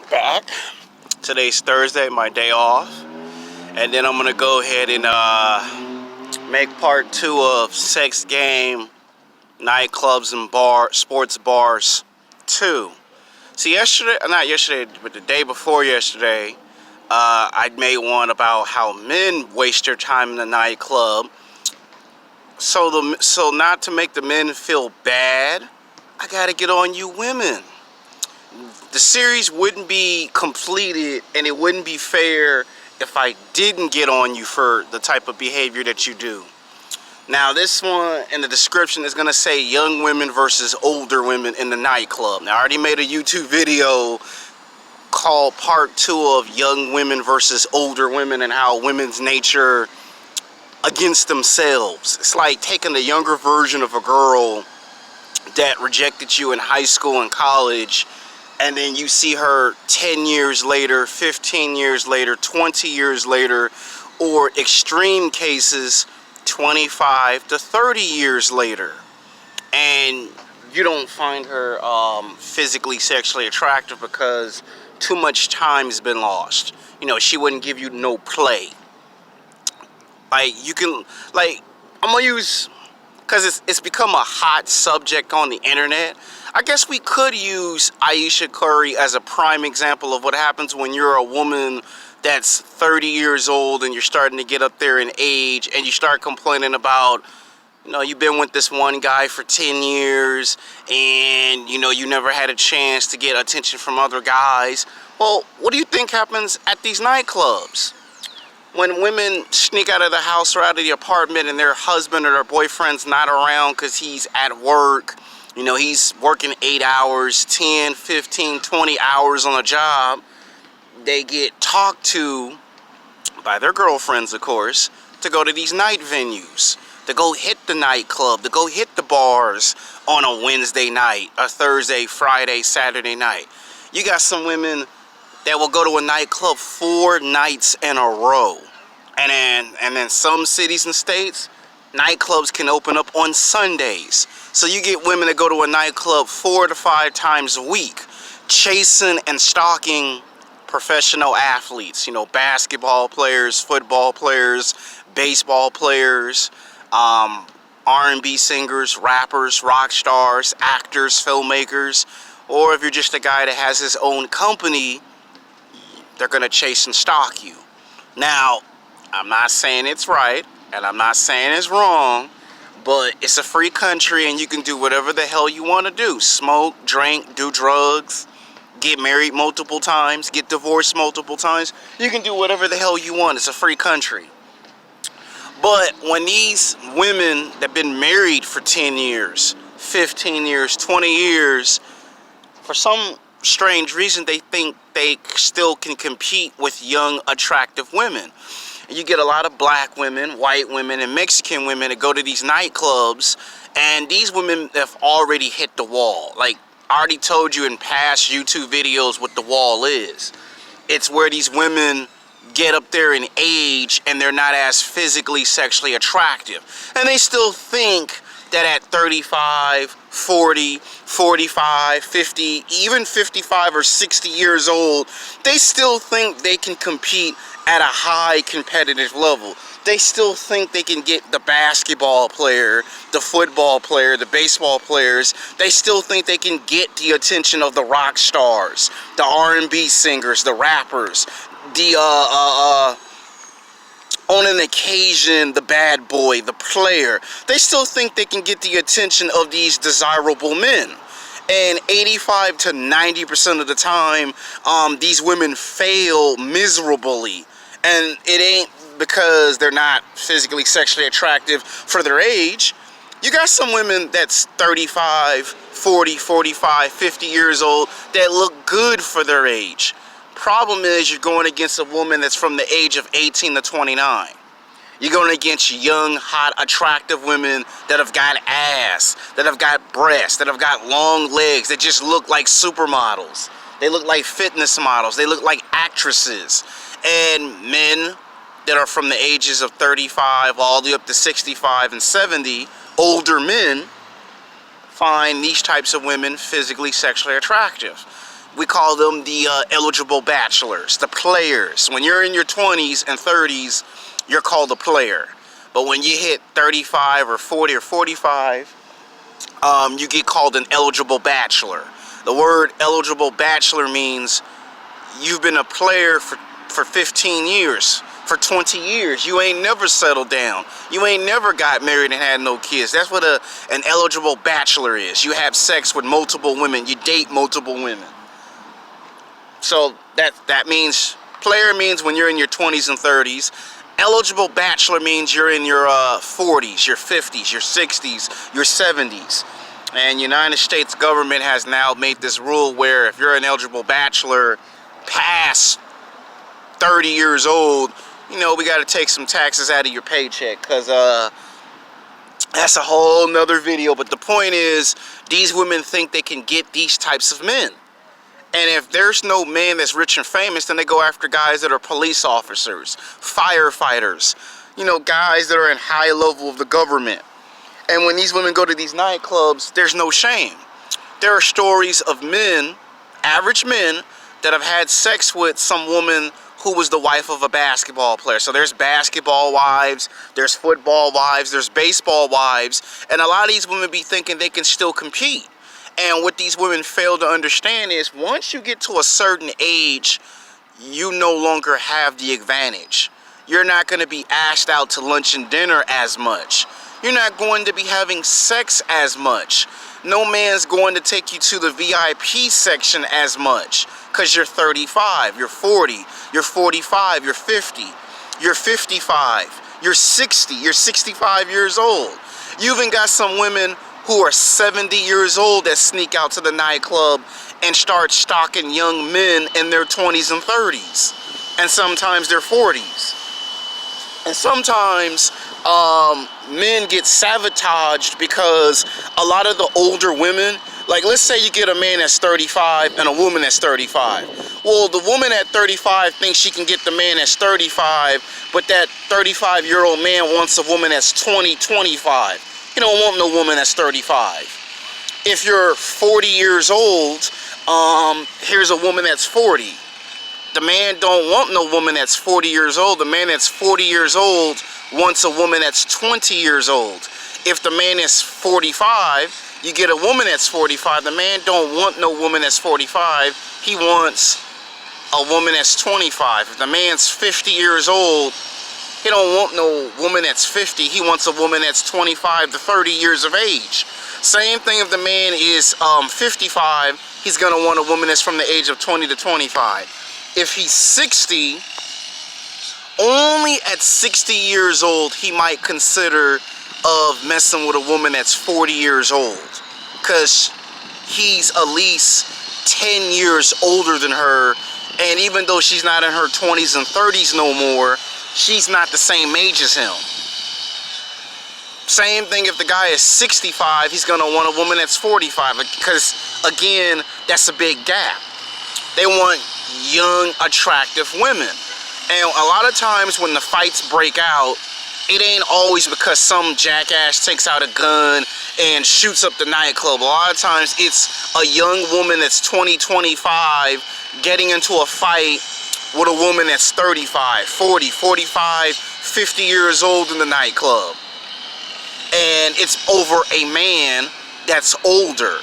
back. Today's Thursday, my day off. And then I'm going to go ahead and make part 2 of Sex Game, Nightclubs and Sports Bars 2. See, not yesterday, but the day before yesterday, I made one about how men waste their time in the nightclub. So not to make the men feel bad, I gotta get on you women. The series wouldn't be completed and it wouldn't be fair if I didn't get on you for the type of behavior that you do. Now this one in the description is gonna say young women versus older women in the nightclub. Now I already made a YouTube video called part 2 of young women versus older women and how women's nature against themselves. It's like taking the younger version of a girl that rejected you in high school and college, and then you see her 10 years later, 15 years later, 20 years later, or extreme cases 25 to 30 years later, and you don't find her physically sexually attractive because too much time's been lost. You know, she wouldn't give you no play. Like, you can, like, I'm gonna use, because it's become a hot subject on the internet. I guess we could use Ayesha Curry as a prime example of what happens when you're a woman that's 30 years old and you're starting to get up there in age and you start complaining about, you know, you've been with this one guy for 10 years and, you know, you never had a chance to get attention from other guys. Well, what do you think happens at these nightclubs? When women sneak out of the house or out of the apartment and their husband or their boyfriend's not around because he's at work, you know, he's working 8 hours, 10, 15, 20 hours on a job, they get talked to by their girlfriends, of course, to go to these night venues, to go hit the nightclub, to go hit the bars on a Wednesday night, a Thursday, Friday, Saturday night. You got some women that will go to a nightclub 4 nights in a row. And then some cities and states, nightclubs can open up on Sundays. So you get women that go to a nightclub 4 to 5 times a week, chasing and stalking professional athletes, you know, basketball players, football players, baseball players, R&B singers, rappers, rock stars, actors, filmmakers, or if you're just a guy that has his own company, they're gonna chase and stalk you. Now, I'm not saying it's right, and I'm not saying it's wrong, but it's a free country and you can do whatever the hell you want to do. Smoke, drink, do drugs, get married multiple times, get divorced multiple times. You can do whatever the hell you want. It's a free country. But when these women that have been married for 10 years, 15 years, 20 years, for some strange reason they think they still can compete with young, attractive women. You get a lot of black women, white women, and Mexican women that go to these nightclubs, and these women have already hit the wall. Like, I already told you in past YouTube videos what the wall is. It's where these women get up there in age and they're not as physically, sexually attractive. And they still think that at 35, 40, 45, 50, even 55 or 60 years old, they still think they can compete at a high competitive level. They still think they can get the basketball player, the football player, the baseball players. They still think they can get the attention of the rock stars, the R&B singers, the rappers, the on an occasion, the bad boy, the player. They still think they can get the attention of these desirable men. And 85 to 90% of the time, these women fail miserably. And it ain't because they're not physically, sexually attractive for their age. You got some women that's 35, 40, 45, 50 years old that look good for their age. Problem is, you're going against a woman that's from the age of 18 to 29. You're going against young, hot, attractive women that have got ass, that have got breasts, that have got long legs, that just look like supermodels. They look like fitness models. They look like actresses. And men that are from the ages of 35 all the way up to 65 and 70, older men, find these types of women physically, sexually attractive. We call them the eligible bachelors, the players. When you're in your 20s and 30s, you're called a player. But when you hit 35 or 40 or 45, you get called an eligible bachelor. The word eligible bachelor means you've been a player for 15 years, for 20 years. You ain't never settled down. You ain't never got married and had no kids. That's what an eligible bachelor is. You have sex with multiple women. You date multiple women. So that means, player means when you're in your 20s and 30s. Eligible bachelor means you're in your 40s, your 50s, your 60s, your 70s. And United States government has now made this rule where if you're an eligible bachelor past 30 years old, you know, we got to take some taxes out of your paycheck, because that's a whole nother video. But the point is, these women think they can get these types of men. And if there's no man that's rich and famous, then they go after guys that are police officers, firefighters, you know, guys that are in high level of the government. And when these women go to these nightclubs, there's no shame. There are stories of men, average men, that have had sex with some woman who was the wife of a basketball player. So there's basketball wives, there's football wives, there's baseball wives, and a lot of these women be thinking they can still compete. And what these women fail to understand is once you get to a certain age, you no longer have the advantage. You're not going to be asked out to lunch and dinner as much. You're not going to be having sex as much. No man's going to take you to the VIP section as much, because you're 35, you're 40, you're 45, you're 50, you're 55, you're 60, you're 65 years old. You even got some women who are 70 years old that sneak out to the nightclub and start stalking young men in their 20s and 30s, and sometimes their 40s. And sometimes men get sabotaged because a lot of the older women, like let's say you get a man that's 35 and a woman that's 35. Well, the woman at 35 thinks she can get the man that's 35, but that 35-year-old man wants a woman that's 20, 25. You don't want no woman that's 35. If you're 40 years old, here's a woman that's 40. The man don't want no woman that's 40 years old. The man that's 40 years old wants a woman that's 20 years old. If the man is 45, you get a woman that's 45. The man don't want no woman that's 45. He wants a woman that's 25. If the man's 50 years old, he don't want no woman that's 50. He wants a woman that's 25 to 30 years of age. Same thing if the man is 55, he's going to want a woman that's from the age of 20 to 25. If he's 60, only at 60 years old, he might consider of messing with a woman that's 40 years old, because he's at least 10 years older than her. And even though she's not in her 20s and 30s no more, she's not the same age as him. Same thing if the guy is 65, he's going to want a woman that's 45, because, again, that's a big gap. They want young, attractive women. And a lot of times when the fights break out, it ain't always because some jackass takes out a gun and shoots up the nightclub. A lot of times it's a young woman that's 20, 25 getting into a fight with a woman that's 35, 40, 45, 50 years old in the nightclub. And it's over a man that's older.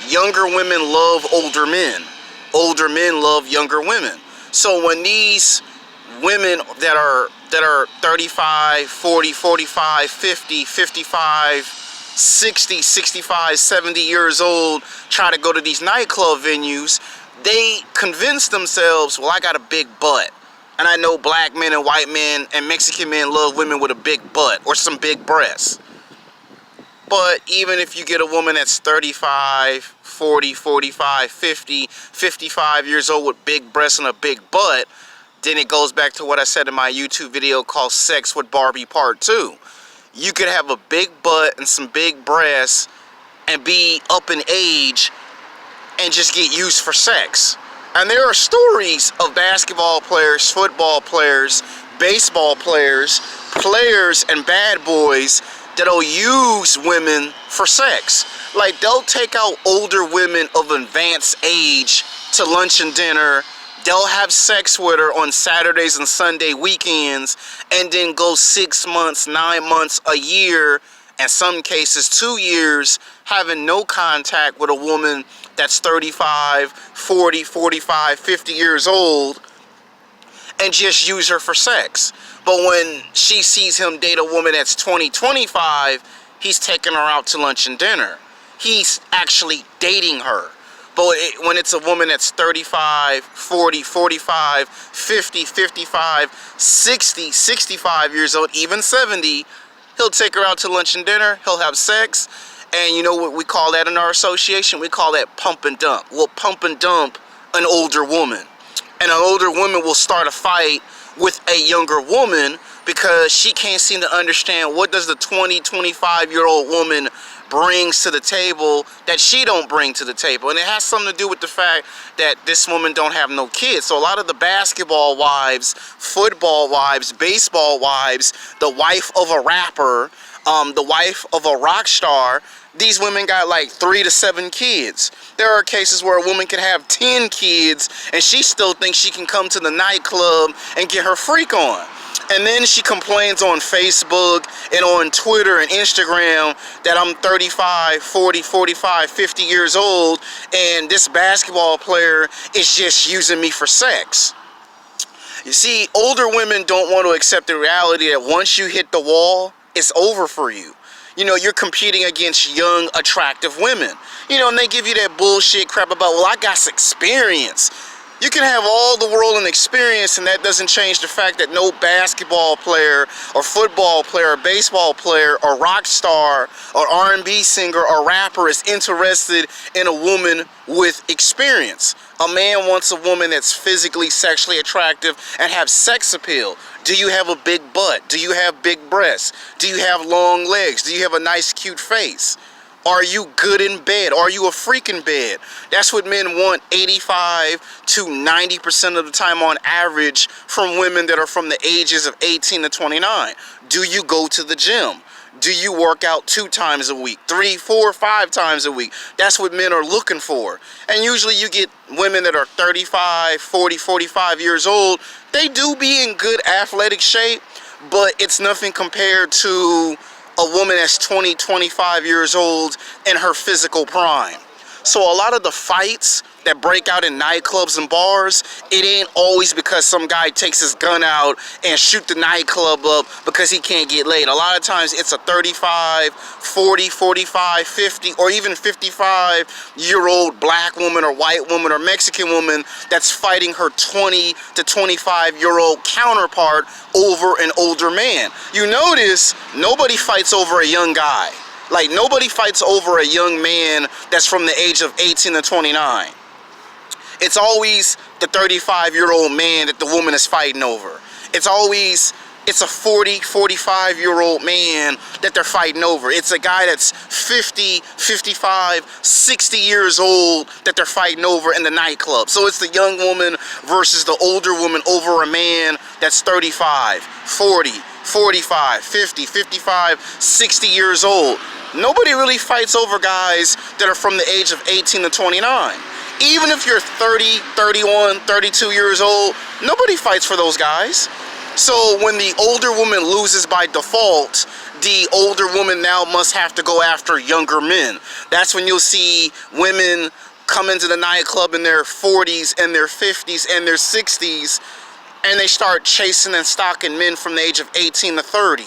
Younger women love older men. Older men love younger women. So when these women that are 35, 40, 45, 50, 55, 60, 65, 70 years old try to go to these nightclub venues, they convince themselves, well, I got a big butt. And I know black men and white men and Mexican men love women with a big butt or some big breasts. But even if you get a woman that's 35, 40, 45, 50, 55 years old with big breasts and a big butt, then it goes back to what I said in my YouTube video called Sex with Barbie Part 2. You could have a big butt and some big breasts and be up in age and just get used for sex. And there are stories of basketball players, football players, baseball players, players and bad boys that'll use women for sex. Like, they'll take out older women of advanced age to lunch and dinner. They'll have sex with her on Saturdays and Sunday weekends, and then go 6 months, 9 months, a year, in some cases 2 years, having no contact with a woman that's 35, 40, 45, 50 years old, and just use her for sex. But when she sees him date a woman that's 20, 25, he's taking her out to lunch and dinner. He's actually dating her. But when it's a woman that's 35, 40, 45, 50, 55, 60, 65 years old, even 70, he'll take her out to lunch and dinner, he'll have sex, and you know what we call that in our association? We call that pump and dump. We'll pump and dump an older woman. And an older woman will start a fight with a younger woman because she can't seem to understand what does the 20, 25-year-old woman brings to the table that she don't bring to the table. And it has something to do with the fact that this woman don't have no kids. So a lot of the basketball wives, football wives, baseball wives, the wife of a rapper, the wife of a rock star, these women got like 3 to 7 kids. There are cases where a woman can have 10 kids and she still thinks she can come to the nightclub and get her freak on. And then she complains on Facebook and on Twitter and Instagram that I'm 35, 40, 45, 50 years old and this basketball player is just using me for sex. You see, older women don't want to accept the reality that once you hit the wall, it's over for you. You know, you're competing against young, attractive women. You know, and they give you that bullshit crap about, well, I got experience. You can have all the world and experience, and that doesn't change the fact that no basketball player or football player or baseball player or rock star or R&B singer or rapper is interested in a woman with experience. A man wants a woman that's physically, sexually attractive and have sex appeal. Do you have a big butt? Do you have big breasts? Do you have long legs? Do you have a nice, cute face? Are you good in bed? Are you a freak in bed? That's what men want 85 to 90% of the time on average from women that are from the ages of 18 to 29. Do you go to the gym? Do you work out 2 times a week, 3, 4, 5 times a week? That's what men are looking for. And usually you get women that are 35, 40, 45 years old. They do be in good athletic shape, but it's nothing compared to a woman that's 20, 25 years old in her physical prime. So a lot of the fights that break out in nightclubs and bars, it ain't always because some guy takes his gun out and shoot the nightclub up because he can't get laid. A lot of times it's a 35, 40, 45, 50, or even 55-year-old black woman or white woman or Mexican woman that's fighting her 20 to 25-year-old counterpart over an older man. You notice nobody fights over a young guy. Like, nobody fights over a young man that's from the age of 18 to 29. It's always the 35-year-old man that the woman is fighting over. It's a 40, 45-year-old man that they're fighting over. It's a guy that's 50, 55, 60 years old that they're fighting over in the nightclub. So it's the young woman versus the older woman over a man that's 35, 40, 45, 50, 55, 60 years old. Nobody really fights over guys that are from the age of 18 to 29. Even if you're 30, 31, 32 years old, nobody fights for those guys. So when the older woman loses by default, the older woman now must have to go after younger men. That's when you'll see women come into the nightclub in their 40s and their 50s and their 60s, and they start chasing and stalking men from the age of 18 to 30.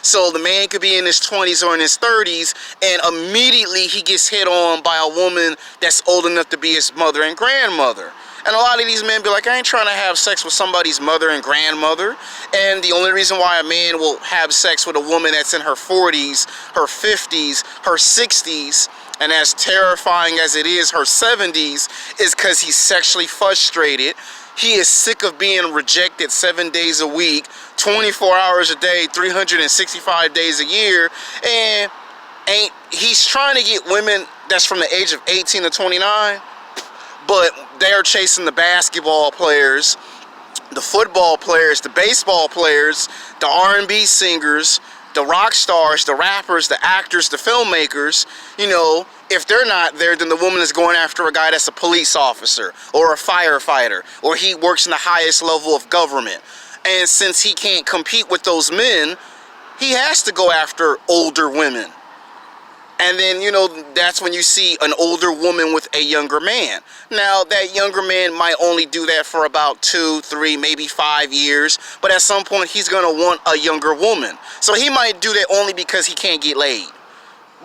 So the man could be in his 20s or in his 30s, and immediately he gets hit on by a woman that's old enough to be his mother and grandmother. And a lot of these men be like, I ain't trying to have sex with somebody's mother and grandmother. And the only reason why a man will have sex with a woman that's in her 40s, her 50s, her 60s, and as terrifying as it is, her 70s, is because he's sexually frustrated. He is sick of being rejected 7 days a week, 24 hours a day, 365 days a year, and he's trying to get women that's from the age of 18 to 29, but they're chasing the basketball players, the football players, the baseball players, the R&B singers, the rock stars, the rappers, the actors, the filmmakers, you know, if they're not there, then the woman is going after a guy that's a police officer or a firefighter, or he works in the highest level of government. And since he can't compete with those men, he has to go after older women. And then, you know, that's when you see an older woman with a younger man. Now, that younger man might only do that for about 2, 3, maybe 5 years. But at some point, he's going to want a younger woman. So he might do that only because he can't get laid.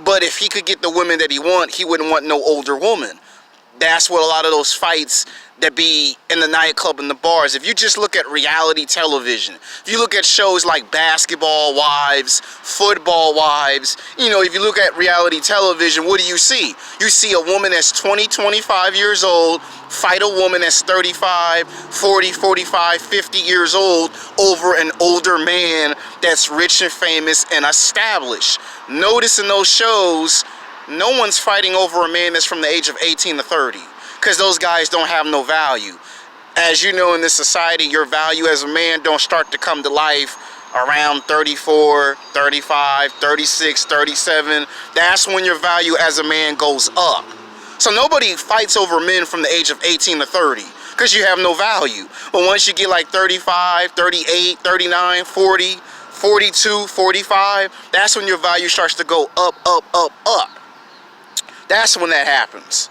But if he could get the women that he wants, he wouldn't want no older woman. That's what a lot of those fights that be in the nightclub and the bars. If you just look at reality television, if you look at shows like Basketball Wives, Football Wives, you know, if you look at reality television, what do you see? You see a woman that's 20, 25 years old fight a woman that's 35, 40, 45, 50 years old over an older man that's rich and famous and established. Notice in those shows, no one's fighting over a man that's from the age of 18 to 30, because those guys don't have no value. As you know, in this society, your value as a man don't start to come to life around 34, 35, 36, 37. That's when your value as a man goes up. So nobody fights over men from the age of 18 to 30, because you have no value. But once you get like 35, 38, 39, 40, 42, 45, that's when your value starts to go up, up, up, up. That's when that happens.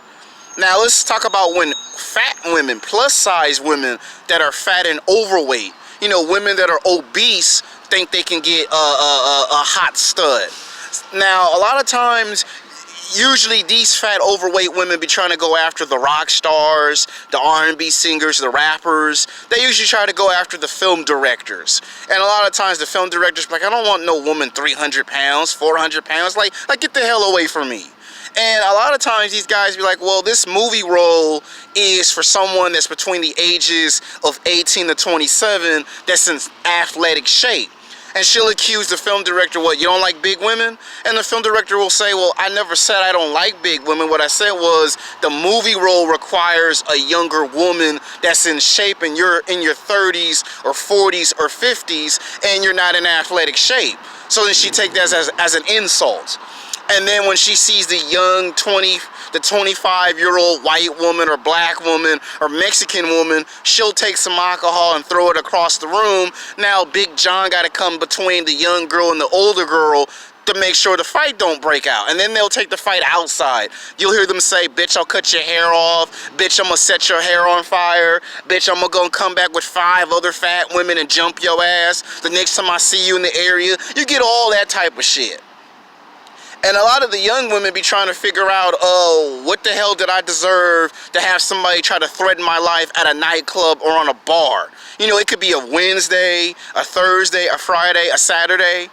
Now let's talk about when fat women, plus size women that are fat and overweight, you know, women that are obese think they can get a hot stud. Now, a lot of times, usually these fat overweight women be trying to go after the rock stars, the R&B singers, the rappers. They usually try to go after the film directors. And a lot of times the film directors be like, I don't want no woman 300 pounds, 400 pounds. Like get the hell away from me. And a lot of times these guys be like, well, this movie role is for someone that's between the ages of 18 to 27 that's in athletic shape. And she'll accuse the film director, what, you don't like big women? And the film director will say, well, I never said I don't like big women. What I said was the movie role requires a younger woman that's in shape, and you're in your 30s or 40s or 50s and you're not in athletic shape. So then she take that as an insult. And then when she sees the young 25-year-old white woman or black woman or Mexican woman, she'll take some alcohol and throw it across the room. Now Big John got to come between the young girl and the older girl to make sure the fight don't break out. And then they'll take the fight outside. You'll hear them say, bitch, I'll cut your hair off. Bitch, I'm going to set your hair on fire. Bitch, I'm going to come back with 5 other fat women and jump your ass. The next time I see you in the area, you get all that type of shit. And a lot of the young women be trying to figure out, oh, what the hell did I deserve to have somebody try to threaten my life at a nightclub or on a bar? You know, it could be a Wednesday, a Thursday, a Friday, a Saturday.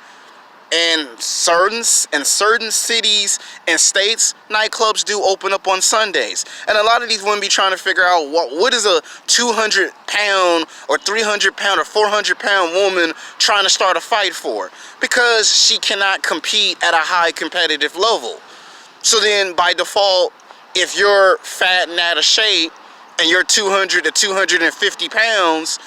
And certain cities and states, nightclubs do open up on Sundays. And a lot of these women be trying to figure out what is a 200-pound or 300-pound or 400-pound woman trying to start a fight for? Because she cannot compete at a high competitive level. So then by default, if you're fat and out of shape and you're 200 to 250 pounds,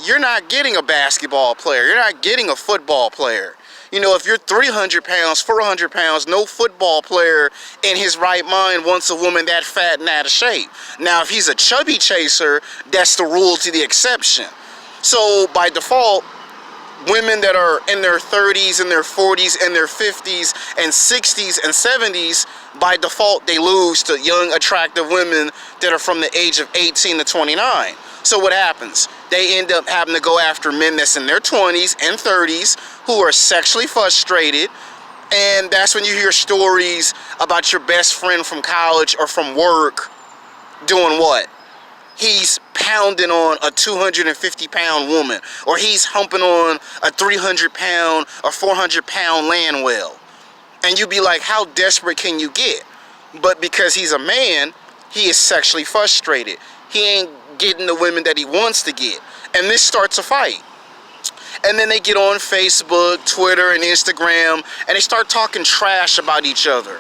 you're not getting a basketball player. You're not getting a football player. You know, if you're 300 pounds, 400 pounds, no football player in his right mind wants a woman that fat and out of shape. Now, if he's a chubby chaser, that's the rule to the exception. So, by default, women that are in their 30s and their 40s and their 50s and 60s and 70s, by default, they lose to young, attractive women that are from the age of 18 to 29. So what happens? They end up having to go after men that's in their 20s and 30s who are sexually frustrated. And that's when you hear stories about your best friend from college or from work doing what? He's pounding on a 250-pound woman, or he's humping on a 300-pound or 400-pound land whale. And you be like, how desperate can you get? But because he's a man, he is sexually frustrated. He ain't getting the women that he wants to get. And this starts a fight. And then they get on Facebook, Twitter, and Instagram, and they start talking trash about each other.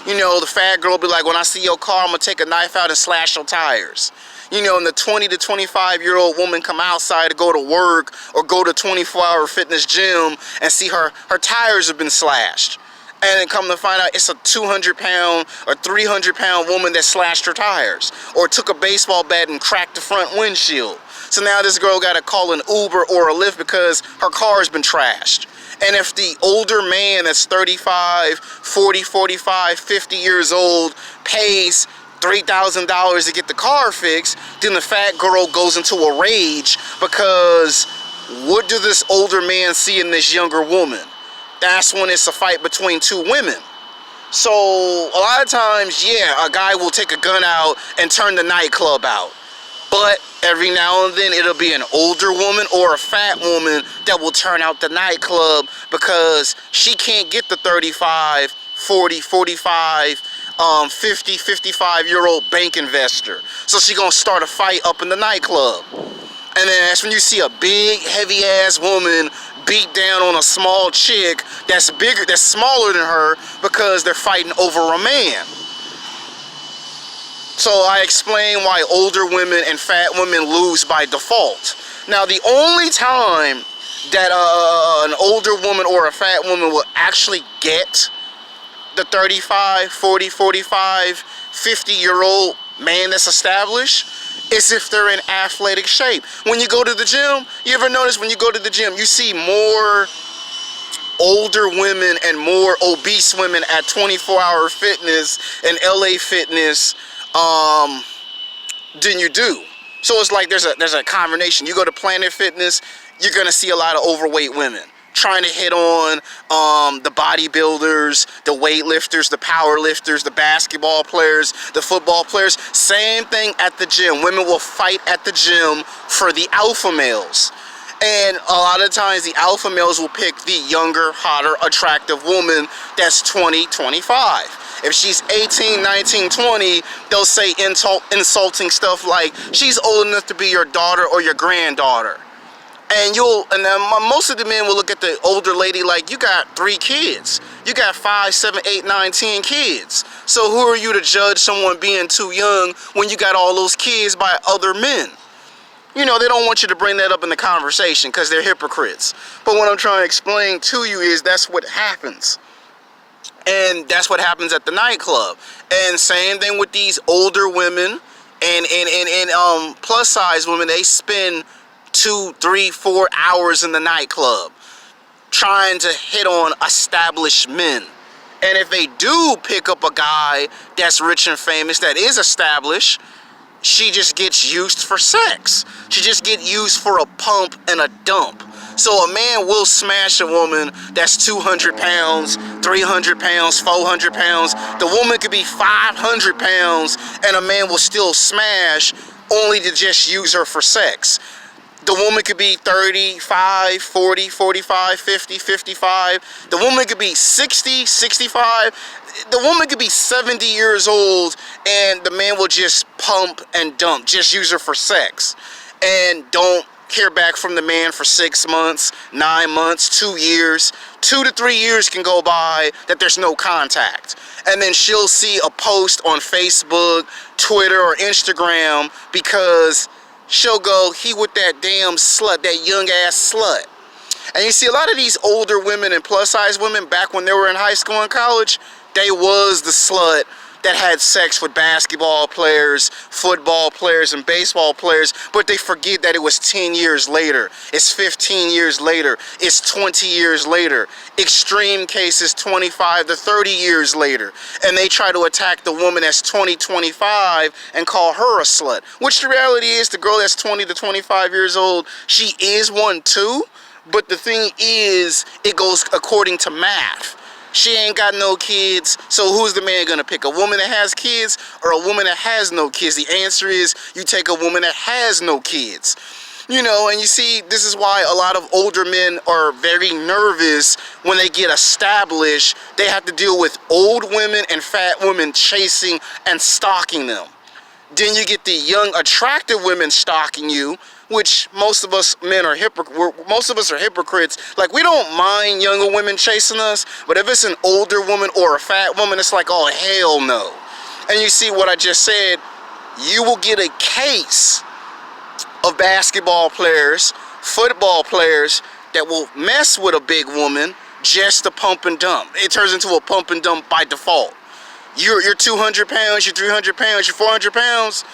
You know, the fat girl be like, when I see your car, I'm going to take a knife out and slash your tires. You know, and the 20 to 25-year-old woman come outside to go to work or go to 24-hour fitness gym and see her tires have been slashed. And then come to find out it's a 200-pound or 300-pound woman that slashed her tires or took a baseball bat and cracked the front windshield. So now this girl got to call an Uber or a Lyft because her car's been trashed. And if the older man that's 35, 40, 45, 50 years old pays $3,000 to get the car fixed, then the fat girl goes into a rage because what do this older man see in this younger woman? That's when it's a fight between two women. So a lot of times, yeah, a guy will take a gun out and turn the nightclub out. But every now and then it'll be an older woman or a fat woman that will turn out the nightclub because she can't get the 35, 40, 45, 50, 55-year-old bank investor. So she gonna start a fight up in the nightclub. And then that's when you see a big, heavy-ass woman beat down on a small chick that's bigger, that's smaller than her because they're fighting over a man. So I explain why older women and fat women lose by default. Now, the only time that an older woman or a fat woman will actually get the 35, 40, 45, 50-year-old man that's established is if they're in athletic shape. When you go to the gym, you ever notice when you go to the gym, you see more older women and more obese women at 24-hour fitness and LA Fitness than you do. So it's like there's a combination. You go to Planet Fitness, you're gonna see a lot of overweight women trying to hit on the bodybuilders, the weightlifters, the power lifters, the basketball players, the football players. Same thing at the gym. Women will fight at the gym for the alpha males. And a lot of times the alpha males will pick the younger, hotter, attractive woman that's 20, 25. If she's 18, 19, 20, they'll say insulting stuff like, she's old enough to be your daughter or your granddaughter. And then most of the men will look at the older lady like, you got 3 kids. You got 5, 7, 8, 9, 10 kids. So who are you to judge someone being too young when you got all those kids by other men? You know, they don't want you to bring that up in the conversation because they're hypocrites. But what I'm trying to explain to you is that's what happens. And that's what happens at the nightclub. And same thing with these older women and plus size women. They spend 2, 3, 4 hours in the nightclub trying to hit on established men. And if they do pick up a guy that's rich and famous, that is established, she just gets used for sex. She just gets used for a pump and a dump. So a man will smash a woman that's 200 pounds, 300 pounds, 400 pounds. The woman could be 500 pounds and a man will still smash only to just use her for sex. The woman could be 35, 40, 45, 50, 55. The woman could be 60, 65. The woman could be 70 years old and the man will just pump and dump, just use her for sex. And don't hear back from the man for 6 months, 9 months, 2 years. 2 to 3 years can go by that there's no contact. And then she'll see a post on Facebook, Twitter, or Instagram because she'll go, he with that damn slut, that young ass slut. And you see a lot of these older women and plus size women back when they were in high school and college, they was the slut that had sex with basketball players, football players, and baseball players, but they forget that it was 10 years later. It's 15 years later. It's 20 years later. Extreme cases, 25 to 30 years later. And they try to attack the woman that's 20, 25 and call her a slut. Which the reality is the girl that's 20 to 25 years old, she is one too, but the thing is, it goes according to math. She ain't got no kids, so who's the man gonna pick? A woman that has kids or a woman that has no kids? The answer is you take a woman that has no kids. You know, and you see, this is why a lot of older men are very nervous when they get established. They have to deal with old women and fat women chasing and stalking them. Then you get the young, attractive women stalking you, which most of us men are most of us are hypocrites. Like, we don't mind younger women chasing us, but if it's an older woman or a fat woman, it's like, oh, hell no. And you see what I just said, you will get a case of basketball players, football players that will mess with a big woman just to pump and dump. It turns into a pump and dump by default. You're 200 pounds, you're 300 pounds, you're 400 pounds.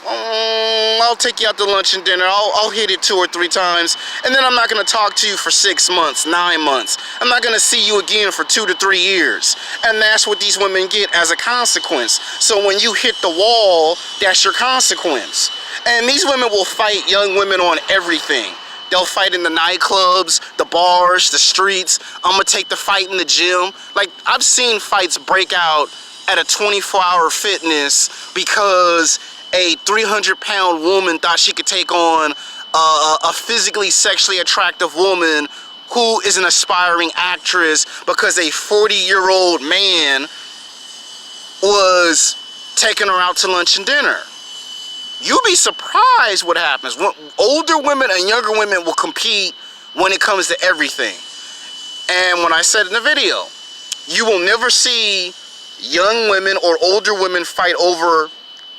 I'll take you out to lunch and dinner. I'll hit it 2 or 3 times, and then I'm not going to talk to you for 6 months, 9 months. I'm not going to see you again for 2 to 3 years. And that's what these women get as a consequence. So when you hit the wall, that's your consequence. And these women will fight young women on everything. They'll fight in the nightclubs, the bars, the streets. I'm going to take the fight in the gym. Like, I've seen fights break out at a 24-hour fitness because a 300-pound woman thought she could take on a physically, sexually attractive woman who is an aspiring actress because a 40-year-old man was taking her out to lunch and dinner. You'll be surprised what happens. Older women and younger women will compete when it comes to everything. And when I said in the video, you will never see young women or older women fight over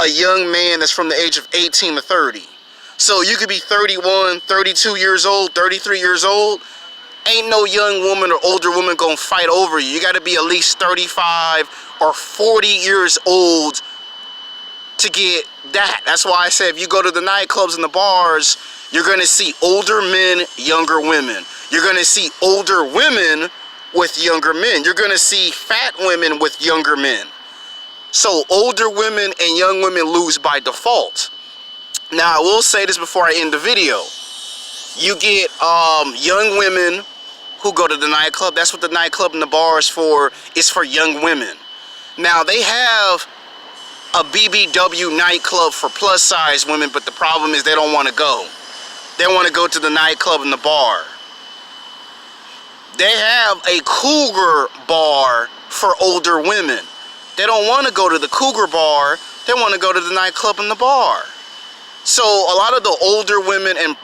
a young man that's from the age of 18 to 30. So you could be 31, 32 years old, 33 years old. Ain't no young woman or older woman gonna fight over you. You gotta be at least 35 or 40 years old to get that. That's why I said if you go to the nightclubs and the bars, you're gonna see older men, younger women. You're gonna see older women with younger men. You're gonna see fat women with younger men. So older women and young women lose by default. Now I will say this before I end the video. You get young women who go to the nightclub. That's what the nightclub and the bar is for. It's for young women. Now they have a BBW nightclub for plus size women, but the problem is they don't want to go. They want to go to the nightclub and the bar. They have a cougar bar for older women. They don't want to go to the cougar bar. They want to go to the nightclub and the bar. So a lot of the older women and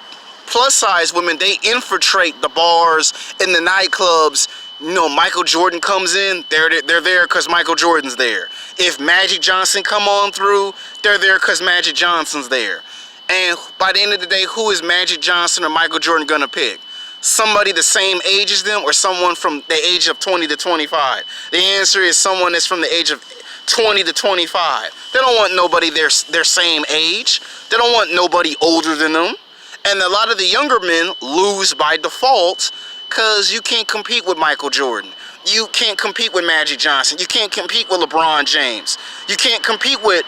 plus size women, they infiltrate the bars and the nightclubs. You know, Michael Jordan comes in, they're there because Michael Jordan's there. If Magic Johnson come on through, they're there because Magic Johnson's there. And by the end of the day, who is Magic Johnson or Michael Jordan going to pick? Somebody the same age as them or someone from the age of 20 to 25? The answer is someone that's from the age of 20 to 25. They don't want nobody their same age. They don't want nobody older than them. And a lot of the younger men lose by default because you can't compete with Michael Jordan. You can't compete with Magic Johnson. You can't compete with LeBron James. You can't compete with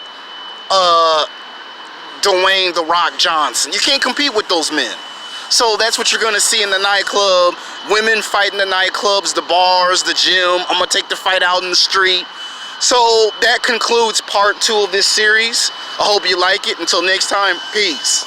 Dwayne "The Rock" Johnson. You can't compete with those men. So that's what you're going to see in the nightclub. Women fighting the nightclubs, the bars, the gym. I'm going to take the fight out in the street. So that concludes part 2 of this series. I hope you like it. Until next time, peace.